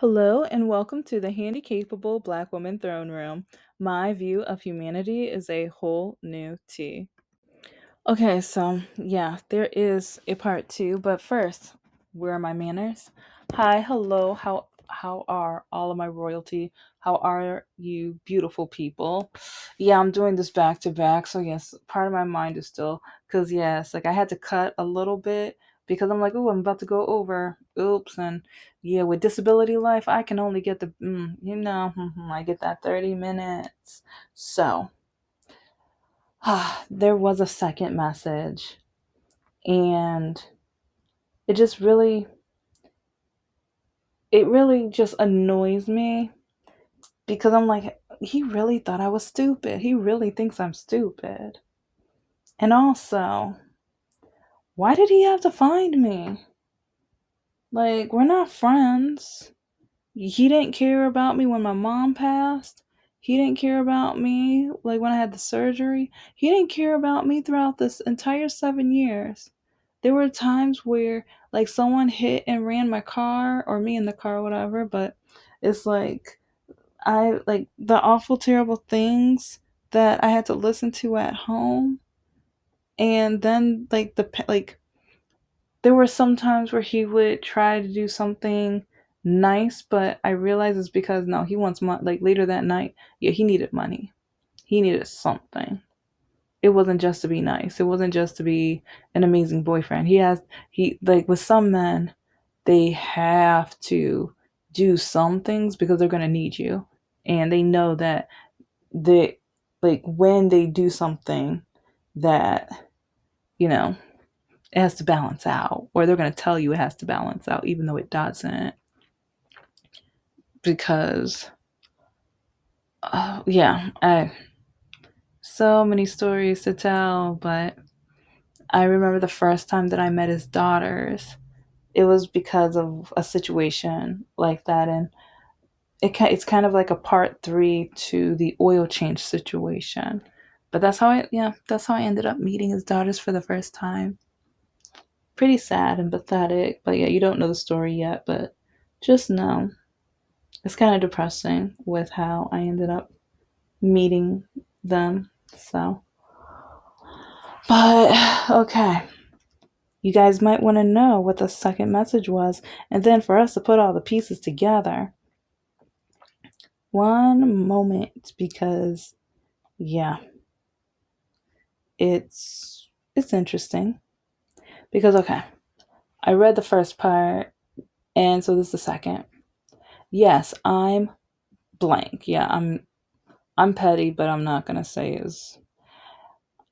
Hello and welcome to the Handicapable Black Woman Throne Room. My view of humanity is a whole new tea. Okay, so yeah, there is a part two, but first, where are my manners? Hi, hello, how are all of my royalty? How are you beautiful people? Yeah, I'm doing this back to back, so yes, part of my mind is still cuz yes, like I had to cut a little bit because I'm like, "Oh, I'm about to go over. Oops." And yeah, with disability life, I can only get I get that 30 minutes. So, there was a second message and it just really it really just annoys me because I'm like, he really thought I was stupid. He really thinks I'm stupid. And also, why did he have to find me? Like, we're not friends. He didn't care about me when my mom passed. He didn't care about me like when I had the surgery. He didn't care about me throughout this entire 7 years. There were times where like someone hit and ran my car or me in the car, whatever, but it's like I like the awful, terrible things that I had to listen to at home. And then like there were some times where he would try to do something nice, but I realized it's because no, he wants money. Like later that night, yeah, he needed money. He needed something. It wasn't just to be nice. It wasn't just to be an amazing boyfriend. He like with some men, they have to do some things because they're gonna need you, and they know that they like when they do something that you know it has to balance out, or they're going to tell you it has to balance out, even though it doesn't. Because, yeah, I so many stories to tell, but I remember the first time that I met his daughters. It was because of a situation like that, and it's kind of like a part three to the oil change situation. But that's how I ended up meeting his daughters for the first time. Pretty sad and pathetic, but yeah, you don't know the story yet, but just know it's kind of depressing with how I ended up meeting them. So, but okay, you guys might want to know what the second message was, and then for us to put all the pieces together. One moment, because yeah, it's interesting. Because okay, I read the first part, and so this is the second. Yes, I'm blank. Yeah, I'm petty, but I'm not gonna say is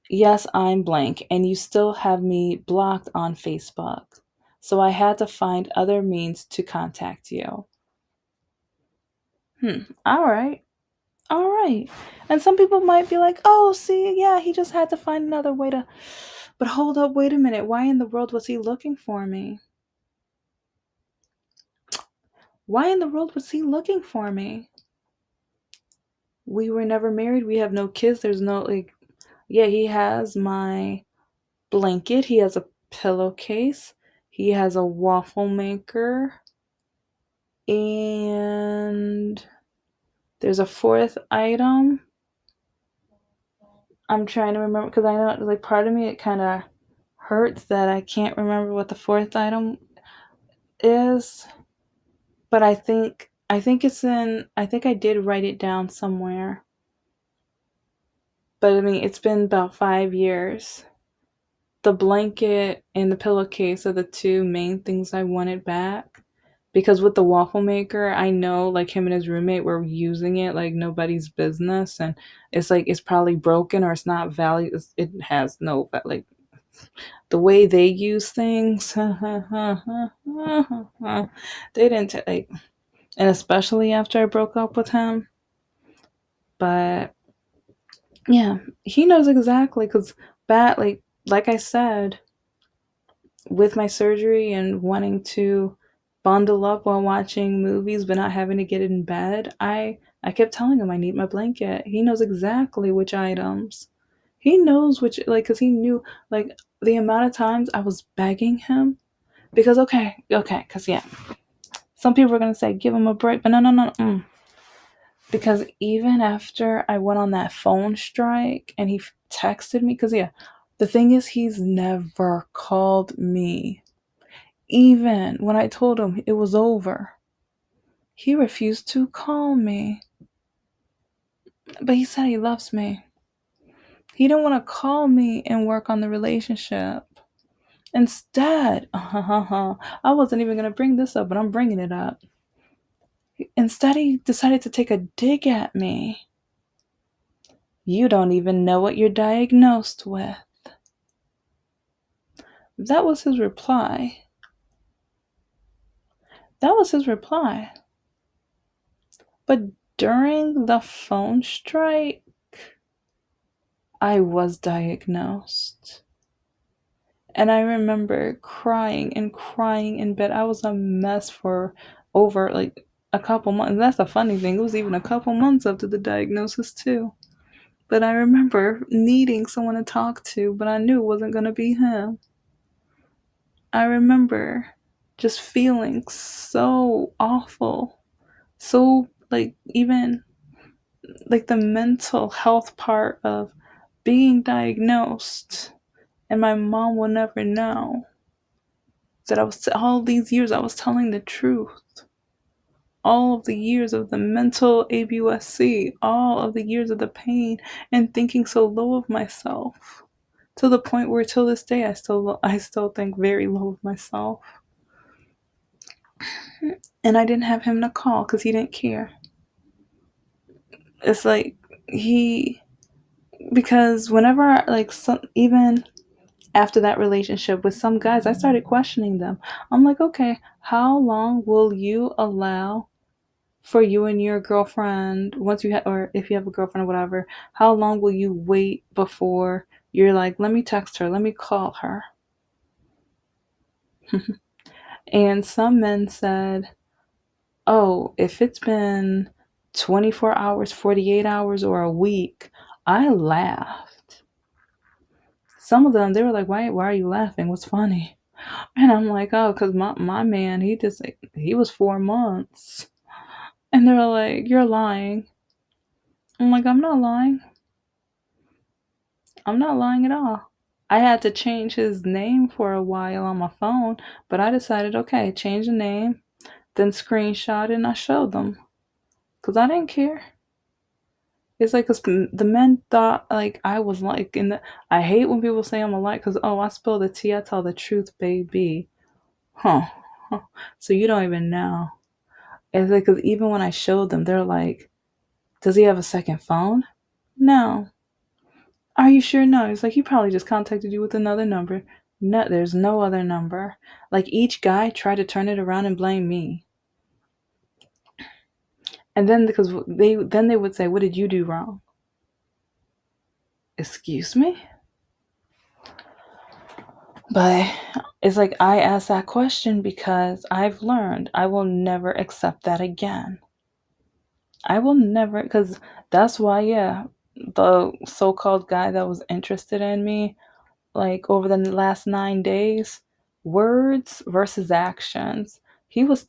yes, I'm blank, and you still have me blocked on Facebook. So I had to find other means to contact you. All right. All right. And some people might be like, oh, see, yeah, he just had to find another way to. But hold up, wait a minute. Why in the world was he looking for me? Why in the world was he looking for me? We were never married. We have no kids. There's no, like, yeah, he has my blanket. He has a pillowcase. He has a waffle maker. And there's a fourth item. I'm trying to remember because I know, like, part of me, it kind of hurts that I can't remember what the fourth item is. But I think I did write it down somewhere. But I mean, it's been about 5 years. The blanket and the pillowcase are the two main things I wanted back. Because with the waffle maker, I know like him and his roommate were using it like nobody's business, and it's like it's probably broken or it's not value. It has no like the way they use things. They didn't like, and especially after I broke up with him. But yeah, he knows exactly because that like I said, with my surgery and wanting to bundle up while watching movies but not having to get in bed, I kept telling him I need my blanket. He knows exactly which items. He knows which like cuz he knew like the amount of times I was begging him because okay, cuz yeah. Some people are going to say, give him a break, but no, no, no. Because even after I went on that phone strike and he texted me, because yeah, the thing is, he's never called me. Even when I told him it was over, he refused to call me. But he said he loves me. He didn't want to call me and work on the relationship. Instead, I wasn't even going to bring this up, but I'm bringing it up. Instead, he decided to take a dig at me. You don't even know what you're diagnosed with. That was his reply. That was his reply. But during the phone strike, I was diagnosed. And I remember crying and crying in bed. I was a mess for over like a couple months. That's the funny thing. It was even a couple months after the diagnosis, too. But I remember needing someone to talk to, but I knew it wasn't going to be him. I remember just feeling so awful. So, like, even like the mental health part of being diagnosed, and my mom will never know that I was all these years I was telling the truth. All of the years of the mental ABUSC, all of the years of the pain and thinking so low of myself, to the point where till this day I still think very low of myself. And I didn't have him to call because he didn't care. It's like he because whenever like some even after that relationship with some guys, I started questioning them. I'm like, okay, how long will you allow for you and your girlfriend once you have, or if you have a girlfriend or whatever, how long will you wait before you're like, let me text her, let me call her? And some men said, oh, if it's been 24 hours, 48 hours, or a week. I laughed. Some of them, they were like, why are you laughing? What's funny? And I'm like, oh, because my man, he was 4 months. And they were like, you're lying. I'm like, I'm not lying. I'm not lying at all. I had to change his name for a while on my phone, but I decided, okay, change the name, then screenshot it, and I showed them. Because I didn't care. It's like, 'cause the men thought, like, I was like, I hate when people say I'm a lie, because, oh, I spill the tea, I tell the truth, baby. Huh. So you don't even know. It's like, because even when I showed them, they're like, does he have a second phone? No. Are you sure? No. It's like, he probably just contacted you with another number. No, there's no other number. Like, each guy tried to turn it around and blame me. And then because they would say, what did you do wrong? Excuse me? But it's like I asked that question because I've learned I will never accept that again. I will never, because that's why, yeah, the so called guy that was interested in me, like over the last 9 days, words versus actions. He was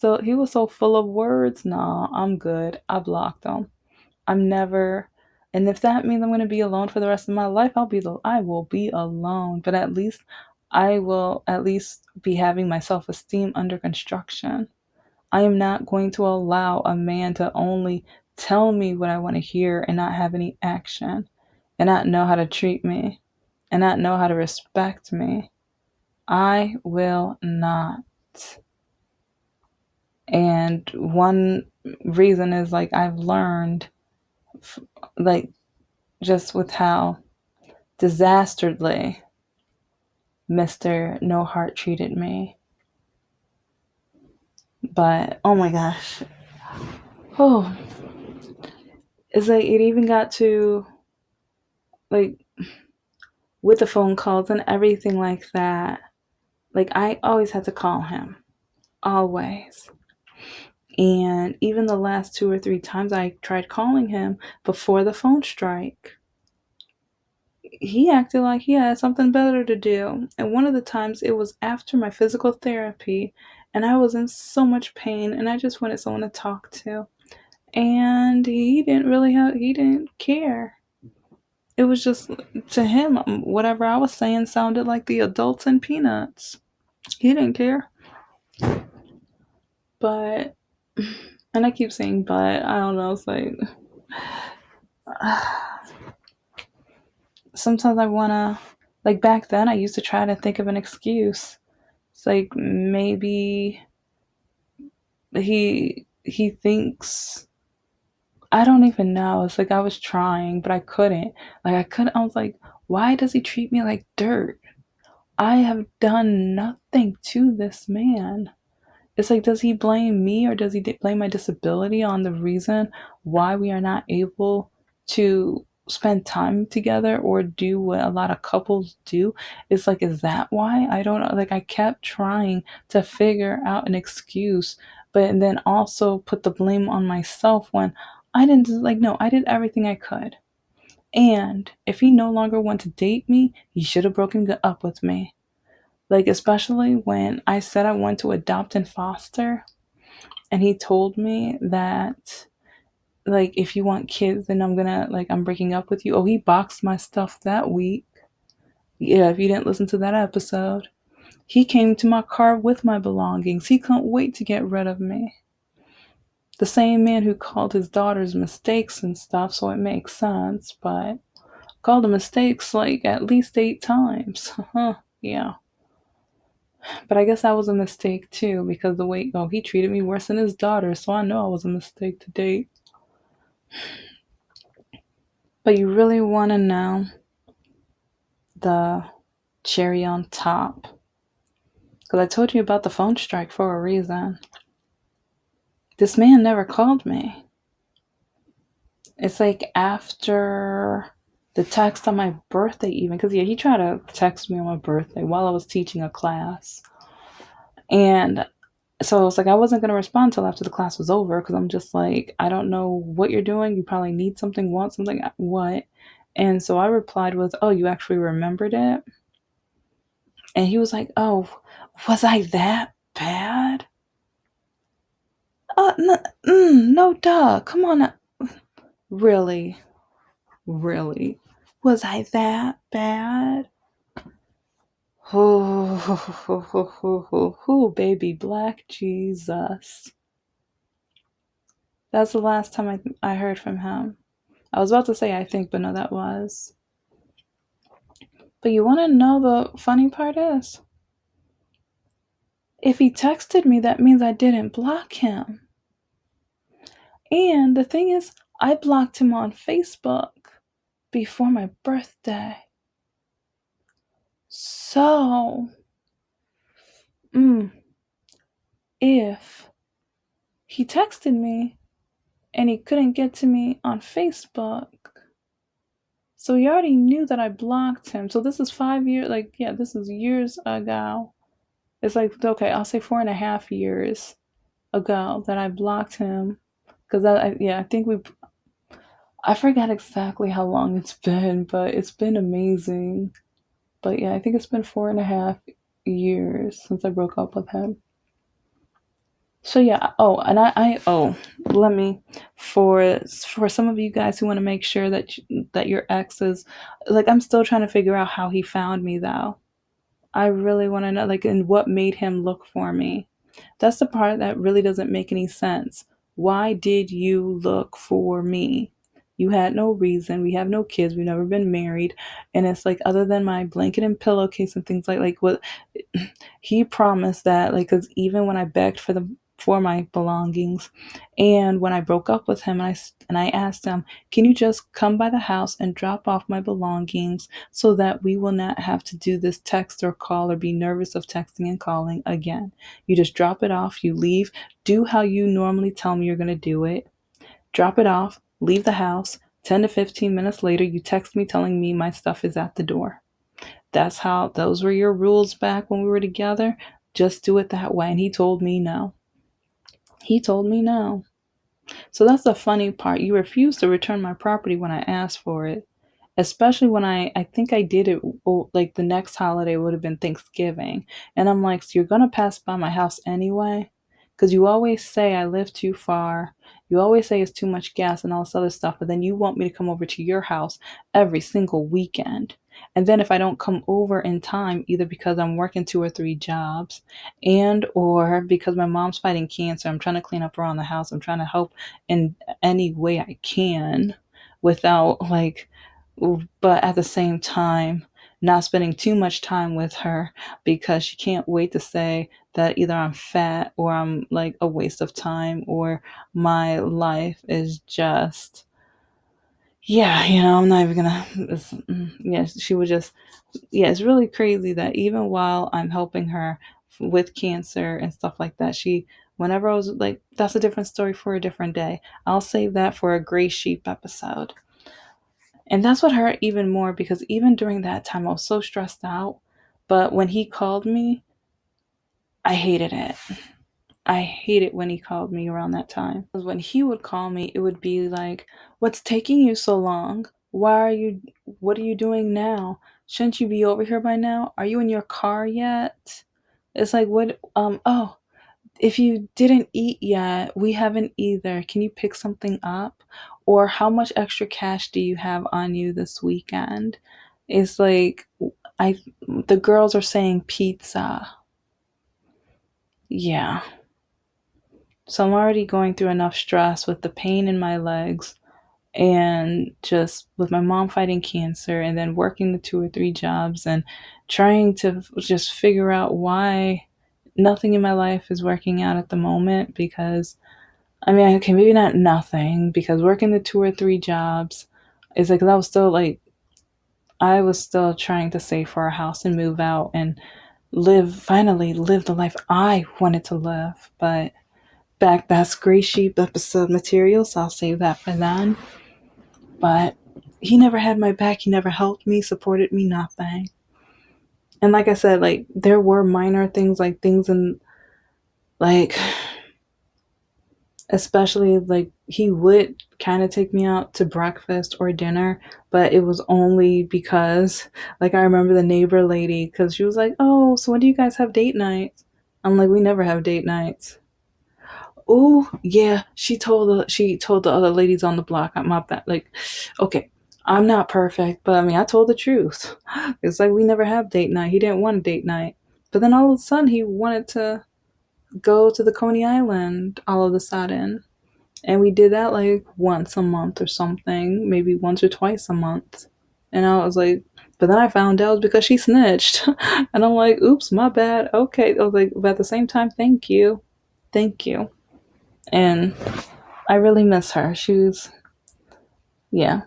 so full of words. Nah, I'm good. I blocked him. I'm never, and if that means I'm going to be alone for the rest of my life, I will be alone. But at least I will at least be having my self esteem under construction. I am not going to allow a man to only tell me what I want to hear and not have any action and not know how to treat me and not know how to respect me. I will not. And one reason is like I've learned, like, just with how disastrously Mr. No Heart treated me. But oh my gosh. Oh, it's like it even got to, like, with the phone calls and everything like that. Like, I always had to call him. Always. And even the last 2 or 3 times I tried calling him before the phone strike, he acted like he had something better to do. And one of the times it was after my physical therapy, And I was in so much pain and I just wanted someone to talk to. And he didn't care. It was just, to him, whatever I was saying sounded like the adults in Peanuts. He didn't care. But, and I keep saying but, I don't know, it's like, sometimes I wanna, like back then, I used to try to think of an excuse. It's like maybe he thinks, I don't even know. It's like I was trying, but I couldn't. Like I couldn't. I was like, why does he treat me like dirt? I have done nothing to this man. It's like, does he blame me or does he blame my disability on the reason why we are not able to spend time together or do what a lot of couples do? It's like, is that why? I don't know. Like, I kept trying to figure out an excuse, but then also put the blame on myself when I didn't, like, no, I did everything I could. And if he no longer wanted to date me, he should have broken up with me. Like, especially when I said I want to adopt and foster, and he told me that, like, if you want kids, then I'm breaking up with you. Oh, he boxed my stuff that week. Yeah, if you didn't listen to that episode, he came to my car with my belongings. He couldn't wait to get rid of me. The same man who called his daughters mistakes and stuff, so it makes sense, but called them mistakes like at least 8 times. Huh, yeah. But I guess that was a mistake too, because the way, oh, he treated me worse than his daughter, so I know I was a mistake to date. But you really want to know the cherry on top? Because I told you about the phone strike for a reason. This man never called me. It's like after the text on my birthday, even, because yeah, he tried to text me on my birthday while I was teaching a class. And so I was like, I wasn't going to respond until after the class was over because I'm just like, I don't know what you're doing. You probably need something, want something, what? And so I replied with, oh, you actually remembered it? And he was like, oh, was I that bad? No, no, duh. Come on. Really? Really? Was I that bad? Oh, baby black Jesus. That's the last time I heard from him. I was about to say I think, but no, that was. But you want to know the funny part is? If he texted me, that means I didn't block him. And the thing is, I blocked him on Facebook before my birthday. So, if he texted me and he couldn't get to me on Facebook, so he already knew that I blocked him. So this is 5 years, like, yeah, this is years ago. It's like, okay, I'll say 4.5 years ago that I blocked him. Because I think I forgot exactly how long it's been, but it's been amazing. But yeah, I think it's been 4.5 years since I broke up with him. So yeah, oh, and let me, for some of you guys who want to make sure that your ex is, like, I'm still trying to figure out how he found me though. I really want to know, like, and what made him look for me. That's the part that really doesn't make any sense. Why did you look for me? You had no reason. We have no kids. We've never been married. And it's like, other than my blanket and pillowcase and things like what he promised that, like, because even when I begged for my belongings, and when I broke up with him, and I asked him, can you just come by the house and drop off my belongings so that we will not have to do this text or call or be nervous of texting and calling again? You just drop it off, you leave, do how you normally tell me you're going to do it, drop it off, leave the house. 10 to 15 minutes later, you text me telling me my stuff is at the door. Those were your rules back when we were together. Just do it that way. And he told me no. He told me no. So that's the funny part. You refused to return my property when I asked for it. especially when I think I did it, like the next holiday would have been Thanksgiving. And I'm like, so you're going to pass by my house anyway? Because you always say I live too far. You always say it's too much gas and all this other stuff, but then you want me to come over to your house every single weekend. And then if I don't come over in time, either because I'm working 2 or 3 jobs and or because my mom's fighting cancer, I'm trying to clean up around the house, I'm trying to help in any way I can without like, but at the same time, not spending too much time with her because she can't wait to say that either I'm fat or I'm like a waste of time or my life is just, yeah, I'm not even gonna, yeah, she would just, yeah, it's really crazy that even while I'm helping her with cancer and stuff like that, whenever I was like, that's a different story for a different day. I'll save that for a gray sheep episode. And that's what hurt even more because even during that time, I was so stressed out. But when he called me, I hated it. I hated when he called me around that time. Because when he would call me, it would be like, what's taking you so long? What are you doing now? Shouldn't you be over here by now? Are you in your car yet? It's like, oh, if you didn't eat yet, we haven't either. Can you pick something up? Or how much extra cash do you have on you this weekend? It's like I the girls are saying pizza. Yeah. So I'm already going through enough stress with the pain in my legs and just with my mom fighting cancer and then working the 2 or 3 jobs and trying to just figure out why nothing in my life is working out at the moment because I mean, okay, maybe not nothing because working the 2 or 3 jobs is like, I was still trying to save for a house and move out and finally live the life I wanted to live. But that's Gray Sheep episode material, so I'll save that for then. But he never had my back. He never helped me, supported me, nothing. And like I said, like, there were minor things, like things in, like, especially like he would kind of take me out to breakfast or dinner, but it was only because like I remember the neighbor lady because she was like, oh, so when do you guys have date nights? I'm like, we never have date nights. Oh yeah, she told the other ladies on the block, I'm not that, like, okay, I'm not perfect, but I mean I told the truth. It's like we never have date night. He didn't want a date night, but then all of a sudden he wanted to go to the Coney Island all of a sudden. And we did that like once a month or something, maybe once or twice a month. And I was like, but then I found out it was because she snitched. And I'm like, oops, my bad. Okay. I was like, but at the same time, thank you. Thank you. And I really miss her. Yeah,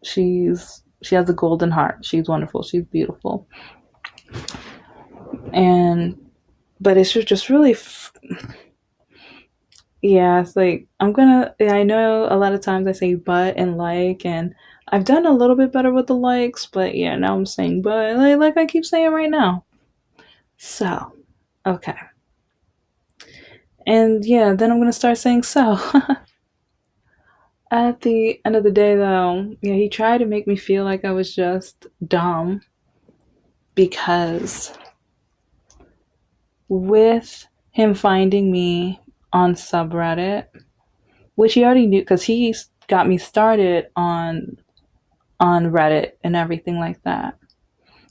she has a golden heart. She's wonderful. She's beautiful. And, but it's just really, yeah, it's like I know a lot of times I say but and like, and I've done a little bit better with the likes, but yeah, now I'm saying but, like I keep saying right now. So, okay. And yeah, then I'm gonna start saying so. At the end of the day, though, yeah, he tried to make me feel like I was just dumb because with him finding me on subreddit, which he already knew because he got me started on Reddit and everything like that.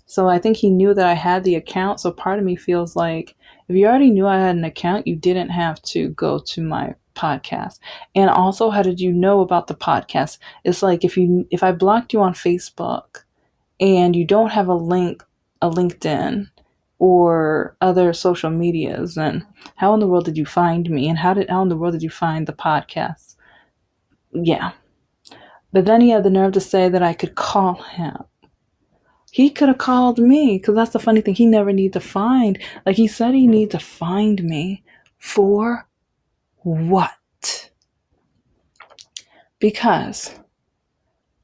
So I think he knew that I had the account. So part of me feels like if you already knew I had an account, you didn't have to go to my podcast. And also, how did you know about the podcast? It's like if I blocked you on Facebook and you don't have a LinkedIn or other social medias, then how in the world did you find me? And how in the world did you find the podcast? Yeah. But then he had the nerve to say that I could call him. He could have called me because that's the funny thing. He never needed to find. Like he said, he needed to find me for what? Because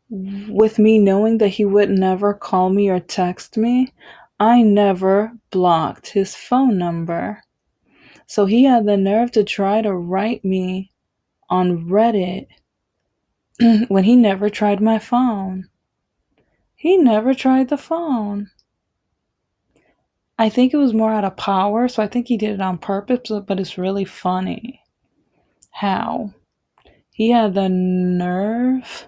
with me knowing that he would never call me or text me, I never blocked his phone number. So he had the nerve to try to write me on Reddit when he never tried my phone. He never tried the phone. I think it was more out of power, so I think he did it on purpose, but it's really funny how he had the nerve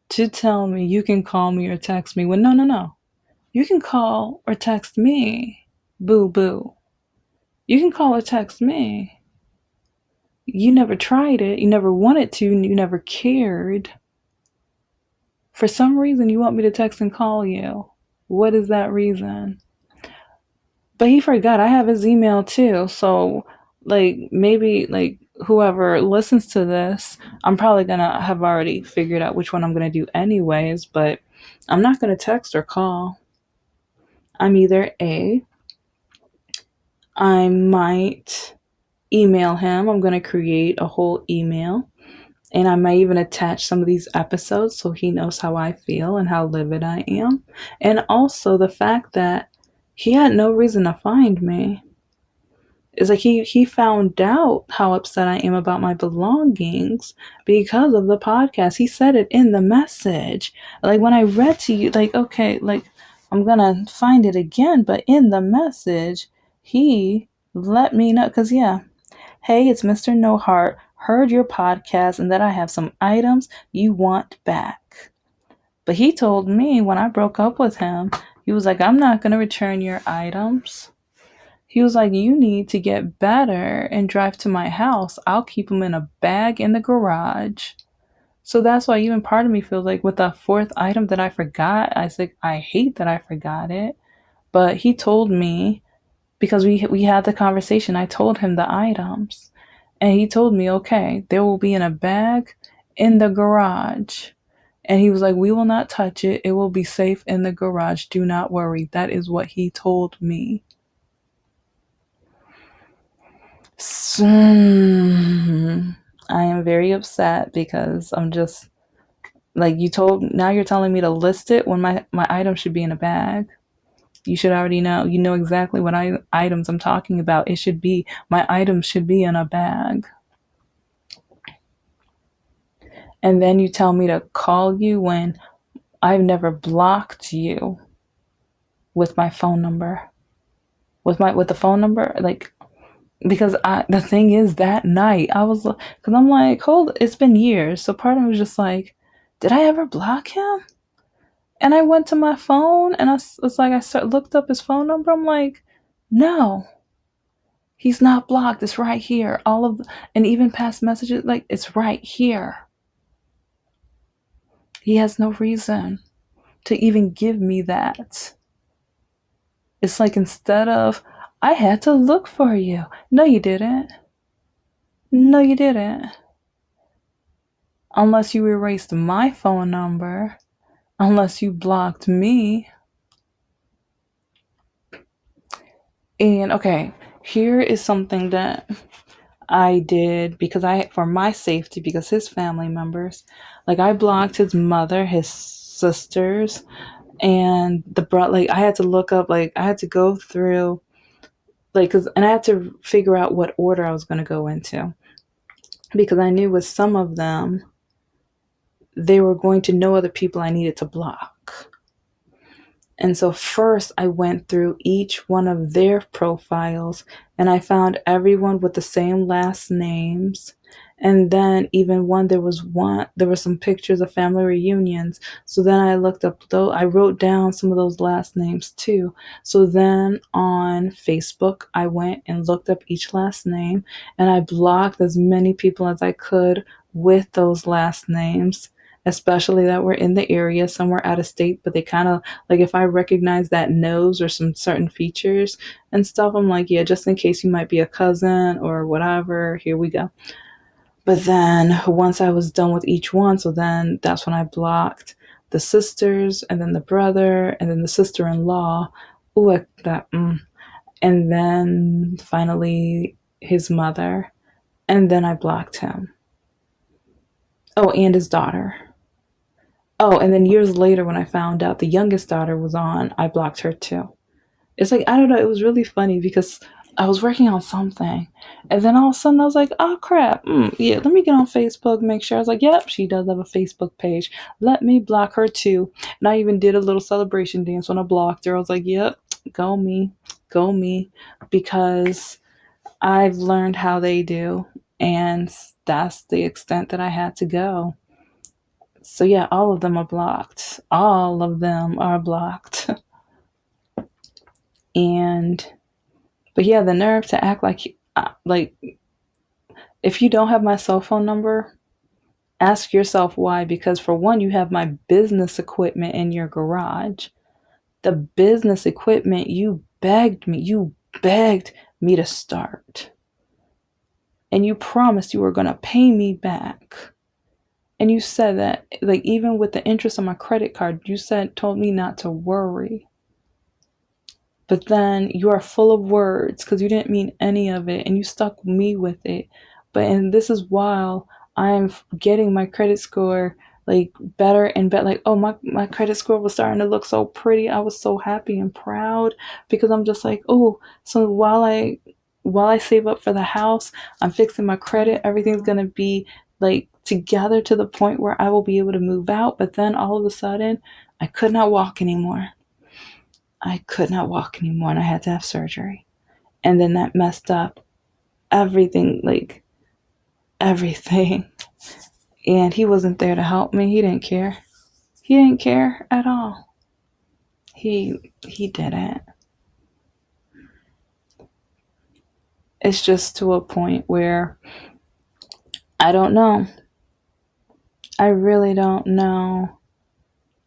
to tell me you can call me or text me when no. You can call or text me. Boo boo. You can call or text me. You never tried it, you never wanted to, and you never cared. For some reason you want me to text and call you. What is that reason? But he forgot I have his email too. So like maybe like whoever listens to this, I'm probably gonna have already figured out which one I'm gonna do anyways, but I'm not gonna text or call. I'm either A, I might email him. I'm gonna create a whole email. And I might even attach some of these episodes so he knows how I feel and how livid I am. And also the fact that he had no reason to find me. It's like he found out how upset I am about my belongings because of the podcast. He said it in the message. Like when I read to you, like, okay, like I'm gonna find it again, but in the message, he let me know because yeah, hey, it's Mr. No Heart. Heard your podcast and that I have some items you want back. But he told me when I broke up with him, he was like, I'm not going to return your items. He was like, you need to get better and drive to my house. I'll keep them in a bag in the garage. So that's why even part of me feels like with the fourth item that I forgot, I said, I hate that I forgot it. But he told me because we had the conversation. I told him the items, and he told me, okay, they will be in a bag in the garage. And he was like, we will not touch it. It will be safe in the garage. Do not worry. That is what he told me. So, I am very upset because I'm just like you told. Now you're telling me to list it when my item should be in a bag. You should already know. You know exactly what items I'm talking about. It should be my items should be in a bag. And then you tell me to call you when I've never blocked you with my phone number. With the phone number, like because the thing is that night I was because I'm like, hold, it's been years, so part of me was just like, did I ever block him? And I went to my phone and it's like looked up his phone number. I'm like, no, he's not blocked. It's right here. And even past messages, like it's right here. He has no reason to even give me that. It's like instead of, I had to look for you. No, you didn't. No, you didn't. Unless you erased my phone number. Unless you blocked me. And okay, here is something that I did for my safety, because his family members, like I blocked his mother, his sisters, and like I had to look up, like I had to go through, like, and I had to figure out what order I was going to go into, because I knew with some of them, they were going to know other people I needed to block. And so first I went through each one of their profiles and I found everyone with the same last names. And then even there were some pictures of family reunions. So then I looked up I wrote down some of those last names too. So then on Facebook, I went and looked up each last name and I blocked as many people as I could with those last names, especially that were in the area, somewhere out of state, but they kind of like if I recognize that nose or some certain features and stuff, I'm like, yeah, just in case you might be a cousin or whatever, here we go. But then once I was done with each one, so then that's when I blocked the sisters and then the brother and then the sister-in-law. Ooh, and then finally his mother. And then I blocked him. Oh, and his daughter. Oh, and then years later, when I found out the youngest daughter was on, I blocked her too. It's like, I don't know, it was really funny because I was working on something. And then all of a sudden I was like, oh crap. Yeah, let me get on Facebook, make sure. I was like, yep, she does have a Facebook page. Let me block her too. And I even did a little celebration dance when I blocked her. I was like, yep, go me, go me. Because I've learned how they do. And that's the extent that I had to go. So yeah, all of them are blocked. All of them are blocked. And but yeah, the nerve to act like if you don't have my cell phone number, ask yourself why. Because for one, you have my business equipment in your garage. The business equipment you begged me to start. And you promised you were going to pay me back. And you said that, like, even with the interest on my credit card, told me not to worry. But then you are full of words because you didn't mean any of it and you stuck me with it. And this is while I'm getting my credit score like better and better. Like, oh, my credit score was starting to look so pretty. I was so happy and proud because I'm just like, oh, so while I save up for the house, I'm fixing my credit. Everything's gonna be like together to the point where I will be able to move out. But then all of a sudden, I could not walk anymore. I could not walk anymore and I had to have surgery. And then that messed up everything, like everything. And he wasn't there to help me. He didn't care. He didn't care at all. He didn't. It's just to a point where I don't know. I really don't know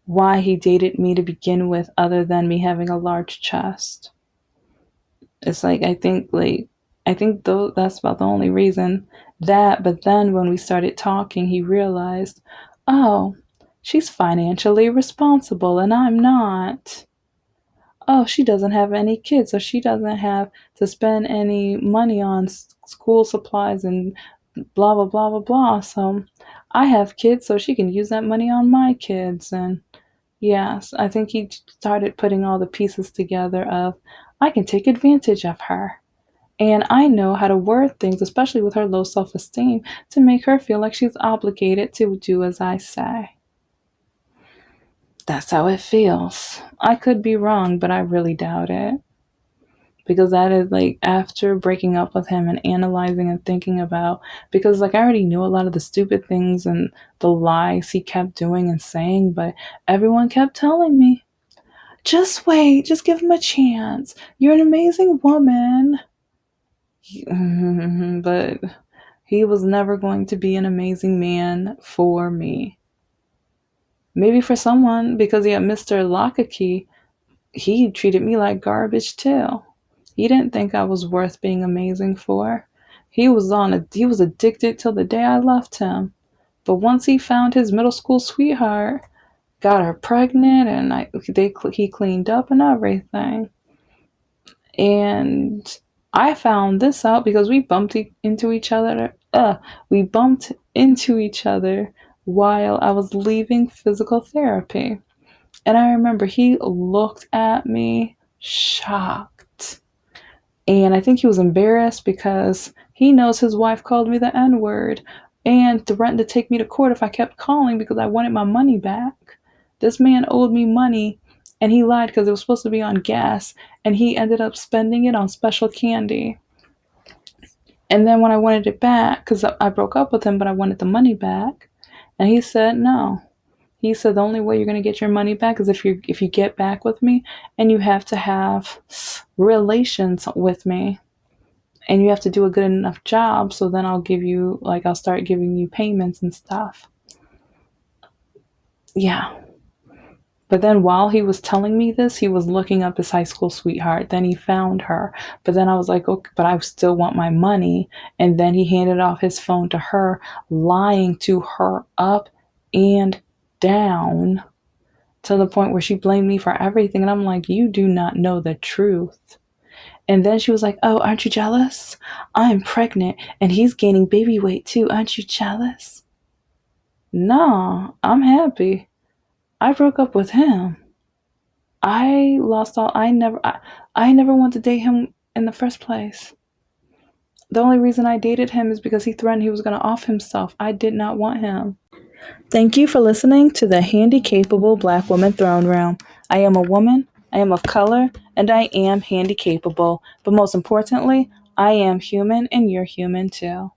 why he dated me to begin with other than me having a large chest. It's like I think though that's about the only reason that. But then when we started talking, he realized, oh, she's financially responsible and I'm not. Oh, she doesn't have any kids, so she doesn't have to spend any money on school supplies and blah blah blah blah blah. So I have kids, so she can use that money on my kids. And yes, I think he started putting all the pieces together of I can take advantage of her. And I know how to word things, especially with her low self esteem, to make her feel like she's obligated to do as I say. That's how it feels. I could be wrong, but I really doubt it. Because that is like after breaking up with him and analyzing and thinking about, because like I already knew a lot of the stupid things and the lies he kept doing and saying, but everyone kept telling me, just wait, just give him a chance. You're an amazing woman. But he was never going to be an amazing man for me. Maybe for someone, because yeah, Mr. Lockakey, he treated me like garbage too. He didn't think I was worth being amazing for. He was addicted till the day I left him. But once he found his middle school sweetheart, got her pregnant, and he cleaned up and everything. And I found this out because we bumped into each other. We bumped into each other while I was leaving physical therapy. And I remember he looked at me shocked. And I think he was embarrassed because he knows his wife called me the N word and threatened to take me to court if I kept calling because I wanted my money back. This man owed me money and he lied because it was supposed to be on gas and he ended up spending it on special candy. And then when I wanted it back, because I broke up with him, but I wanted the money back, and he said no. He said the only way you're going to get your money back is if you get back with me and you have to have relations with me and you have to do a good enough job, so then I'll start giving you payments and stuff. Yeah. But then while he was telling me this, he was looking up his high school sweetheart. Then he found her. But then I was like, okay, but I still want my money. And then he handed off his phone to her, lying to her up and down to the point where she blamed me for everything. And I'm like, you do not know the truth. And then she was like, oh, aren't you jealous? I'm pregnant and he's gaining baby weight too. Aren't you jealous? No, I'm happy. I broke up with him. I lost all I never want to date him in the first place. The only reason I dated him is because he threatened he was going to off himself. I did not want him. Thank you for listening to the Handicapable Black Woman Throne Room. I am a woman, I am of color, and I am handicapable. But most importantly, I am human and you're human too.